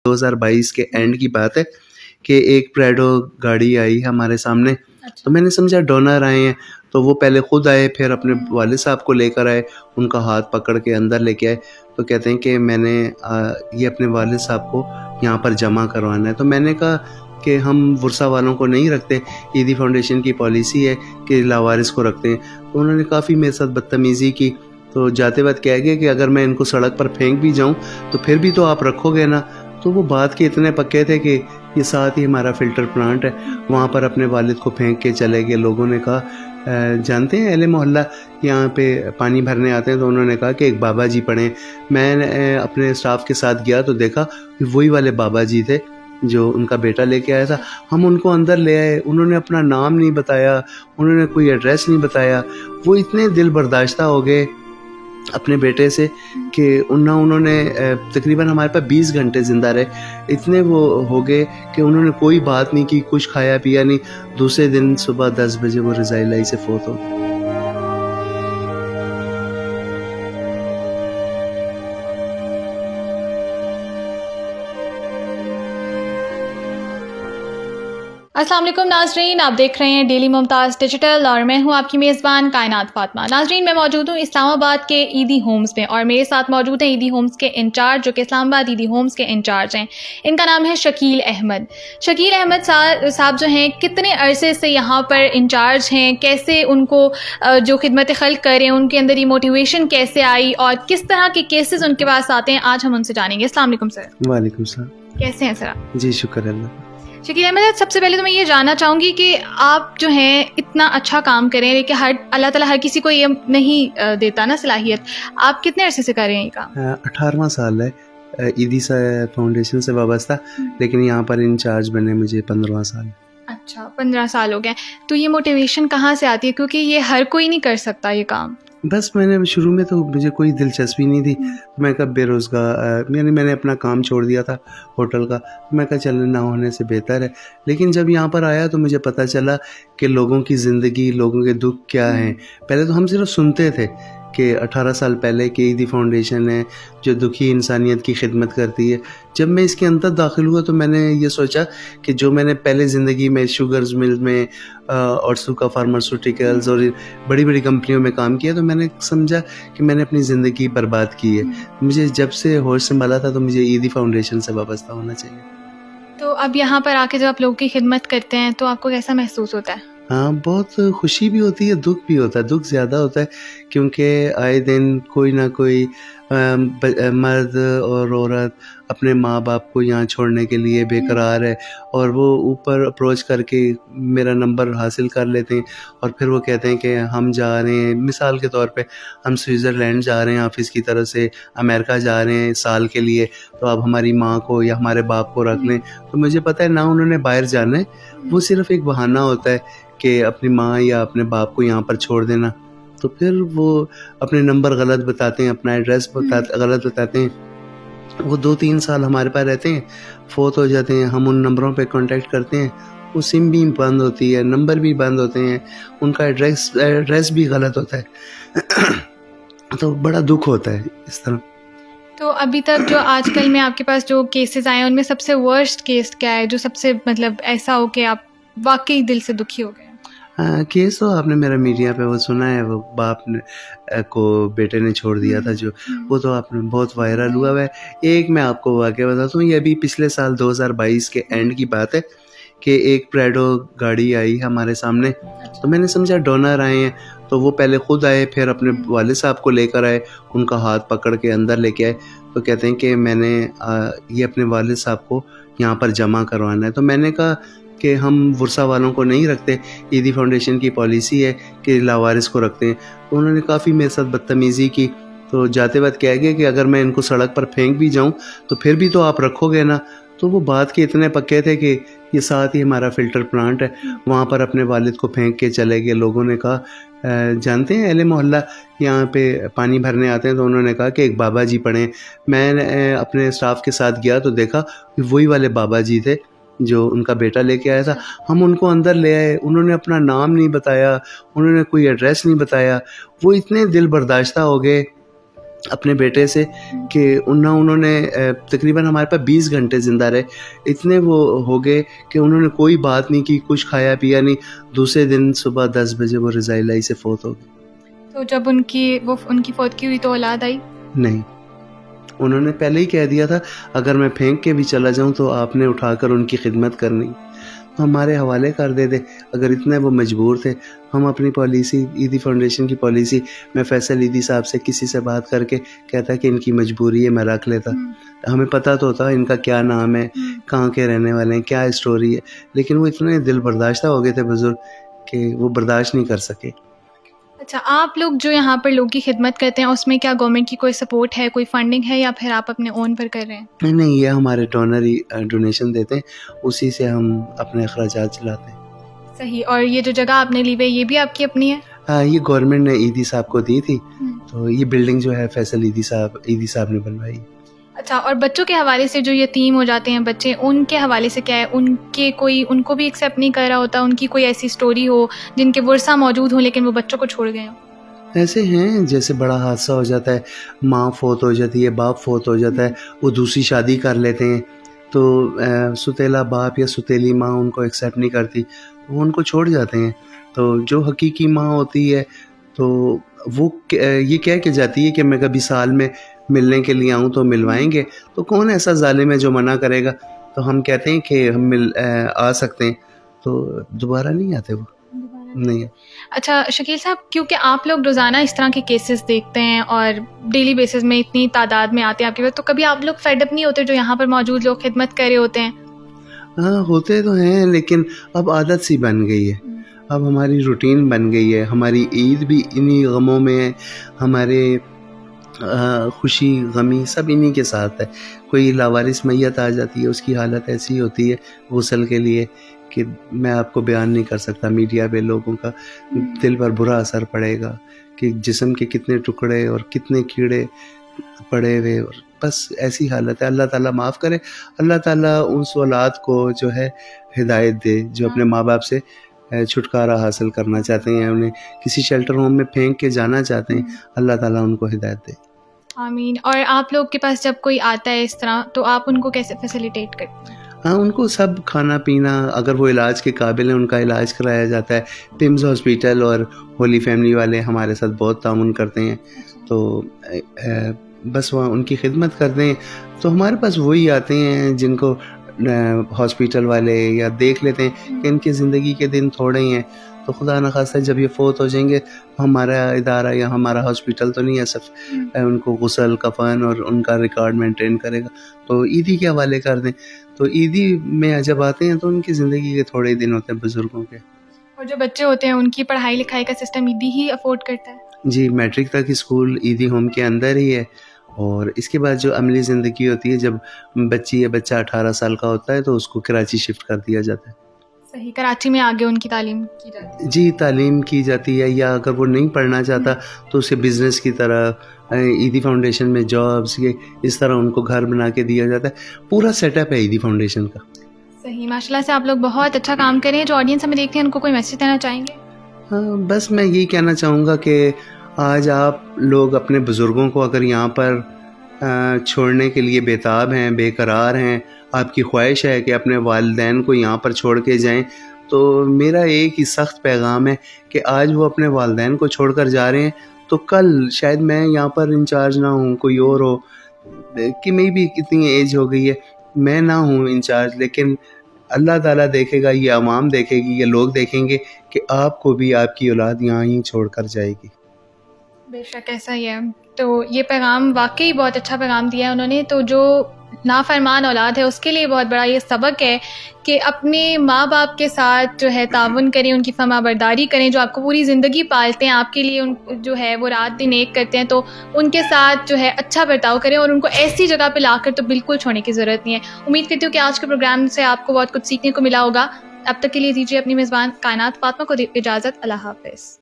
2022 کے اینڈ کی بات ہے کہ ایک پریڈو گاڑی آئی ہمارے سامنے. تو میں نے سمجھا ڈونر آئے ہیں، تو وہ پہلے خود آئے، پھر اپنے والد صاحب کو لے کر آئے، ان کا ہاتھ پکڑ کے اندر لے کے آئے. تو کہتے ہیں کہ میں نے یہ اپنے والد صاحب کو یہاں پر جمع کروانا ہے. تو میں نے کہا کہ ہم ورثہ والوں کو نہیں رکھتے، عیدی فاؤنڈیشن کی پالیسی ہے کہ لاوارث کو رکھتے ہیں. تو انہوں نے کافی میرے ساتھ بدتمیزی کی. تو جاتے وقت کہہ گئے کہ اگر میں ان کو سڑک پر پھینک بھی جاؤں تو پھر بھی تو آپ رکھو گے نا. تو وہ بات کے اتنے پکے تھے کہ یہ ساتھ ہی ہمارا فلٹر پلانٹ ہے، وہاں پر اپنے والد کو پھینک کے چلے گئے. لوگوں نے کہا جانتے ہیں اہل محلہ یہاں پہ پانی بھرنے آتے ہیں، تو انہوں نے کہا کہ ایک بابا جی پڑھیں. میں اپنے اسٹاف کے ساتھ گیا تو دیکھا کہ وہی والے بابا جی تھے جو ان کا بیٹا لے کے آیا تھا. ہم ان کو اندر لے آئے، انہوں نے اپنا نام نہیں بتایا، انہوں نے کوئی ایڈریس نہیں بتایا. وہ اتنے دل برداشتہ ہو گئے اپنے بیٹے سے کہ انہوں نے تقریباً ہمارے پاس 20 گھنٹے زندہ رہے. اتنے وہ ہو گئے کہ انہوں نے کوئی بات نہیں کی، کچھ کھایا پیا نہیں. دوسرے دن صبح 10 بجے وہ رضاء الہی سے فوت ہو گئے. السلام علیکم ناظرین، آپ دیکھ رہے ہیں ڈیلی ممتاز ڈیجیٹل اور میں ہوں آپ کی میزبان کائنات فاطمہ. ناظرین، میں موجود ہوں اسلام آباد کے عیدی ہومز میں اور میرے ساتھ موجود ہیں عیدی ہومز کے انچارج جو کہ اسلام آباد عیدی ہومز کے انچارج ہیں. ان کا نام ہے شکیل احمد. شکیل احمد صاحب جو ہیں کتنے عرصے سے یہاں پر انچارج ہیں، کیسے ان کو جو خدمت خلق کر رہے ہیں ان کے اندر یہ موٹیویشن کیسے آئی اور کس طرح کے کیسز ان کے پاس آتے ہیں، آج ہم ان سے جانیں گے. السلام علیکم سر. وعلیکم السلام. کیسے ہیں سر آپ؟ جی شکر اللہ. شکیل احمد، سب سے پہلے تو میں یہ جاننا چاہوں گی کہ آپ جو ہیں اتنا اچھا کام کریں، لیکن اللہ تعالیٰ ہر کسی کو یہ نہیں دیتا نا صلاحیت. آپ کتنے عرصے سے کر رہے ہیں یہ کام؟ 18واں سال ہے عیدی فاؤنڈیشن سے وابستہ، لیکن یہاں پر انچارج بنے مجھے 15واں سال. اچھا، 15 سال ہو گئے. تو یہ موٹیویشن کہاں سے آتی ہے؟ کیونکہ یہ ہر کوئی نہیں کر سکتا یہ کام. بس میں نے شروع میں تو مجھے کوئی دلچسپی نہیں تھی. میں کہا بے روزگار، میں نے اپنا کام چھوڑ دیا تھا ہوٹل کا. میں کہا چل نہ ہونے سے بہتر ہے. لیکن جب یہاں پر آیا تو مجھے پتہ چلا کہ لوگوں کی زندگی، لوگوں کے دکھ کیا ہیں. پہلے تو ہم صرف سنتے تھے کہ 18 سال پہلے کہ عیدی فاؤنڈیشن ہے جو دکھی انسانیت کی خدمت کرتی ہے. جب میں اس کے اندر داخل ہوا تو میں نے یہ سوچا کہ جو میں نے پہلے زندگی میں شوگرز مل میں اور سوکا فارماسیوٹیکلز اور بڑی بڑی کمپنیوں میں کام کیا، تو میں نے سمجھا کہ میں نے اپنی زندگی برباد کی ہے. مجھے جب سے ہوش سنبھالا تھا تو مجھے عیدی فاؤنڈیشن سے وابستہ ہونا چاہیے. تو اب یہاں پر آ کے جب آپ لوگوں کی خدمت کرتے ہیں تو آپ کو کیسا محسوس ہوتا ہے؟ ہاں، بہت خوشی بھی ہوتی ہے، دکھ بھی ہوتا ہے. دکھ زیادہ ہوتا ہے کیونکہ آئے دن کوئی نہ کوئی مرد اور عورت اپنے ماں باپ کو یہاں چھوڑنے کے لیے بے قرار ہے، اور وہ اوپر اپروچ کر کے میرا نمبر حاصل کر لیتے ہیں اور پھر وہ کہتے ہیں کہ ہم جا رہے ہیں. مثال کے طور پہ ہم سوئٹزرلینڈ جا رہے ہیں آفس کی طرف سے، امریکہ جا رہے ہیں سال کے لیے، تو آپ ہماری ماں کو یا ہمارے باپ کو رکھ لیں. تو مجھے پتہ ہے نہ انہوں نے باہر جانا ہے، وہ صرف ایک بہانہ ہوتا ہے کہ اپنی ماں یا اپنے باپ کو یہاں پر چھوڑ دینا. تو پھر وہ اپنے نمبر غلط بتاتے ہیں، اپنا ایڈریس غلط بتاتے ہیں. وہ 2-3 سال ہمارے پاس رہتے ہیں، فوت ہو جاتے ہیں. ہم ان نمبروں پہ کانٹیکٹ کرتے ہیں، وہ سم بھی بند ہوتی ہے، نمبر بھی بند ہوتے ہیں، ان کا ایڈریس بھی غلط ہوتا ہے. تو بڑا دکھ ہوتا ہے اس طرح. تو ابھی تک جو آج کل میں آپ کے پاس جو کیسز آئے ہیں ان میں سب سے ورسٹ کیس کیا ہے جو سب سے ایسا ہو کہ آپ واقعی دل سے دکھی ہو گئے؟ کیس تو آپ نے میرا میڈیا پہ وہ سنا ہے، وہ باپ نے کو بیٹے نے چھوڑ دیا تھا، جو وہ تو آپ نے بہت وائرل ہوا ہے. ایک میں آپ کو واقعہ بتاتا ہوں، یہ ابھی پچھلے سال 2022 کے اینڈ کی بات ہے کہ ایک پریڈو گاڑی آئی ہمارے سامنے. تو میں نے سمجھا ڈونر آئے ہیں، تو وہ پہلے خود آئے، پھر اپنے والد صاحب کو لے کر آئے، ان کا ہاتھ پکڑ کے اندر لے کے آئے. تو کہتے ہیں کہ میں نے یہ اپنے والد صاحب کو یہاں پر جمع کروانا ہے. تو میں نے کہا کہ ہم ورثہ والوں کو نہیں رکھتے، عیدی فاؤنڈیشن کی پالیسی ہے کہ لاوارث کو رکھتے ہیں. تو انہوں نے کافی میرے ساتھ بدتمیزی کی. تو جاتے وقت کہہ گئے کہ اگر میں ان کو سڑک پر پھینک بھی جاؤں تو پھر بھی تو آپ رکھو گے نا. تو وہ بات کے اتنے پکے تھے کہ یہ ساتھ ہی ہمارا فلٹر پلانٹ ہے، وہاں پر اپنے والد کو پھینک کے چلے گئے. لوگوں نے کہا جانتے ہیں اہل محلہ یہاں پہ پانی بھرنے آتے ہیں، تو انہوں نے کہا کہ ایک بابا جی پڑھیں. میں اپنے اسٹاف کے ساتھ گیا تو دیکھا کہ وہی والے بابا جی تھے جو ان کا بیٹا لے کے آیا تھا. ہم ان کو اندر لے آئے، انہوں نے اپنا نام نہیں بتایا، انہوں نے کوئی ایڈریس نہیں بتایا. وہ اتنے دل برداشتہ ہو گئے اپنے بیٹے سے کہ انہوں نے تقریباً ہمارے پاس 20 گھنٹے زندہ رہے. اتنے وہ ہو گئے کہ انہوں نے کوئی بات نہیں کی, کچھ کھایا پیا نہیں. دوسرے دن صبح 10 بجے وہ رضاء الہی سے فوت ہو گئے. تو جب ان کی فوتگی ہوئی تو اولاد آئی نہیں, انہوں نے پہلے ہی کہہ دیا تھا اگر میں پھینک کے بھی چلا جاؤں تو آپ نے اٹھا کر ان کی خدمت کرنی, تو ہمارے حوالے کر دیتے. اگر اتنے وہ مجبور تھے, ہم اپنی پالیسی, عیدی فاؤنڈیشن کی پالیسی, میں فیصل عیدی صاحب سے کسی سے بات کر کے کہتا کہ ان کی مجبوری ہے, میں رکھ لیتا. ہمیں پتہ تو ہوتا ان کا کیا نام ہے, کہاں کے رہنے والے ہیں, کیا اسٹوری ہے, لیکن وہ اتنے دل برداشتہ ہو گئے تھے بزرگ کہ وہ برداشت نہیں کر سکے. اچھا, آپ لوگ جو یہاں پر لوگوں کی خدمت کرتے ہیں اس میں کیا گورنمنٹ کی کوئی سپورٹ ہے, کوئی فنڈنگ ہے, یا پھر آپ اپنے اون پر کر رہے ہیں؟ نہیں, یہ ہمارے ڈونر ہی ڈونیشن دیتے ہیں, اسی سے ہم اپنے اخراجات چلاتے ہیں. صحیح. اور یہ جو جگہ آپ نے لی ہوئی ہے یہ بھی آپ کی اپنی ہے؟ ہاں, یہ گورنمنٹ نے عیدی صاحب کو دی تھی, تو یہ بلڈنگ جو ہے فیصل عیدی صاحب نے بنوائی. اچھا, اور بچوں کے حوالے سے جو یتیم ہو جاتے ہیں بچے, ان کے حوالے سے کیا ہے, ان کو بھی ایکسیپٹ نہیں کر رہا ہوتا, ان کی کوئی ایسی سٹوری ہو جن کے ورثہ موجود ہوں لیکن وہ بچوں کو چھوڑ گئے ہوں؟ ایسے ہیں جیسے بڑا حادثہ ہو جاتا ہے, ماں فوت ہو جاتی ہے, باپ فوت ہو جاتا ہے, وہ دوسری شادی کر لیتے ہیں, تو ستیلا باپ یا ستیلی ماں ان کو ایکسیپٹ نہیں کرتی, وہ ان کو چھوڑ جاتے ہیں. تو جو حقیقی ماں ہوتی ہے تو وہ یہ کہہ کے جاتی ہے کہ میں کبھی سال میں ملنے کے لیے آؤں تو ملوائیں گے, تو کون ایسا ظالم ہے جو منع کرے گا. تو ہم کہتے ہیں کہ ہم آ سکتے ہیں, تو دوبارہ نہیں آتے وہ, نہیں. اچھا شکیل صاحب, کیونکہ آپ لوگ روزانہ اس طرح کے کیسز دیکھتے ہیں اور ڈیلی بیسز میں اتنی تعداد میں آتے ہیں آپ کے پاس, تو کبھی آپ لوگ فیڈ اپ نہیں ہوتے جو یہاں پر موجود لوگ خدمت کر رہے ہوتے ہیں؟ ہاں, ہوتے تو ہیں, لیکن اب عادت سی بن گئی ہے, اب ہماری روٹین بن گئی ہے. ہماری عید بھی انہی غموں میں ہے, ہمارے خوشی غمی سب انہی کے ساتھ ہے. کوئی لاوارث میت آ جاتی ہے, اس کی حالت ایسی ہوتی ہے غسل کے لیے کہ میں آپ کو بیان نہیں کر سکتا. میڈیا پہ لوگوں کا دل پر برا اثر پڑے گا کہ جسم کے کتنے ٹکڑے اور کتنے کیڑے پڑے ہوئے, اور بس ایسی حالت ہے. اللہ تعالیٰ معاف کرے, اللہ تعالیٰ اس اولاد کو جو ہے ہدایت دے جو اپنے ماں باپ سے چھٹکارا حاصل کرنا چاہتے ہیں, انہیں کسی شیلٹر ہوم میں پھینک کے جانا چاہتے ہیں, اللہ تعالیٰ ان کو ہدایت دے. آمین. اور آپ لوگ کے پاس جب کوئی آتا ہے اس طرح تو آپ ان کو کیسے فیسیلیٹیٹ کرتے ہیں؟ ہاں, ان کو سب کھانا پینا, اگر وہ علاج کے قابل ہیں ان کا علاج کرایا جاتا ہے. پمز ہاسپیٹل اور ہولی فیملی والے ہمارے ساتھ بہت تعاون کرتے ہیں, تو بس وہاں ان کی خدمت کرتے ہیں. تو ہمارے پاس وہی آتے ہیں جن کو ہاسپیٹل والے یا دیکھ لیتے ہیں کہ ان کی زندگی کے دن تھوڑے ہی ہیں, تو خدا نخواستہ جب یہ فوت ہو جائیں گے ہمارا ادارہ یا ہمارا ہاسپیٹل تو نہیں ہے صرف ان کو غسل کفن اور ان کا ریکارڈ مینٹین کرے گا, تو عیدی کے حوالے کر دیں. تو عیدی میں جب آتے ہیں تو ان کی زندگی کے تھوڑے دن ہوتے ہیں بزرگوں کے. اور جو بچے ہوتے ہیں ان کی پڑھائی لکھائی کا سسٹم عیدی ہی افورڈ کرتا ہے؟ جی, میٹرک تک اسکول عیدی ہوم کے اندر ہی ہے, اور اس کے بعد جو عملی زندگی ہوتی ہے, جب بچی یا بچہ 18 سال کا ہوتا ہے تو اس کو کراچی شفٹ کر دیا جاتا ہے. صحیح, کراچی میں آگے ان کی تعلیم کی جاتی ہے؟ جی, تعلیم کی جاتی ہے, یا اگر وہ نہیں پڑھنا چاہتا تو اسے بزنس کی طرح عیدی فاؤنڈیشن میں جابس, یہ اس طرح ان کو گھر بنا کے دیا جاتا ہے. پورا سیٹ اپ ہے عیدی فاؤنڈیشن کا. صحیح, ماشاء اللہ سے آپ لوگ بہت اچھا کام کریں. جو آڈینس ہمیں دیکھتے ہیں ان کو کوئی میسج دینا چاہیں گے؟ ہاں, بس میں یہی کہنا چاہوں گا کہ آج آپ لوگ اپنے بزرگوں کو اگر یہاں پر چھوڑنے کے لیے بےتاب ہیں, بے قرار ہیں, آپ کی خواہش ہے کہ اپنے والدین کو یہاں پر چھوڑ کے جائیں, تو میرا ایک ہی سخت پیغام ہے کہ آج وہ اپنے والدین کو چھوڑ کر جا رہے ہیں, تو کل شاید میں یہاں پر انچارج نہ ہوں, کوئی اور ہو, کہ میں بھی کتنی ایج ہو گئی ہے, میں نہ ہوں انچارج, لیکن اللہ تعالیٰ دیکھے گا, یہ عوام دیکھے گی, یہ لوگ دیکھیں گے کہ آپ کو بھی آپ کی اولاد یہاں ہی چھوڑ کر جائے گی. بے شک ایسا ہی ہے. تو یہ پیغام واقعی بہت اچھا پیغام دیا ہے انہوں نے. تو جو نافرمان اولاد ہے اس کے لیے بہت بڑا یہ سبق ہے کہ اپنے ماں باپ کے ساتھ جو ہے تعاون کریں, ان کی فرما برداری کریں, جو آپ کو پوری زندگی پالتے ہیں, آپ کے لیے جو ہے وہ رات دن ایک کرتے ہیں, تو ان کے ساتھ جو ہے اچھا برتاؤ کریں, اور ان کو ایسی جگہ پہ لا کر تو بالکل چھوڑنے کی ضرورت نہیں ہے. امید کرتی ہوں کہ آج کے پروگرام سے آپ کو بہت کچھ سیکھنے کو ملا ہوگا. اب تک کے لیے دیجیے اپنی میزبان کائنات فاطمہ کو اجازت. اللہ حافظ.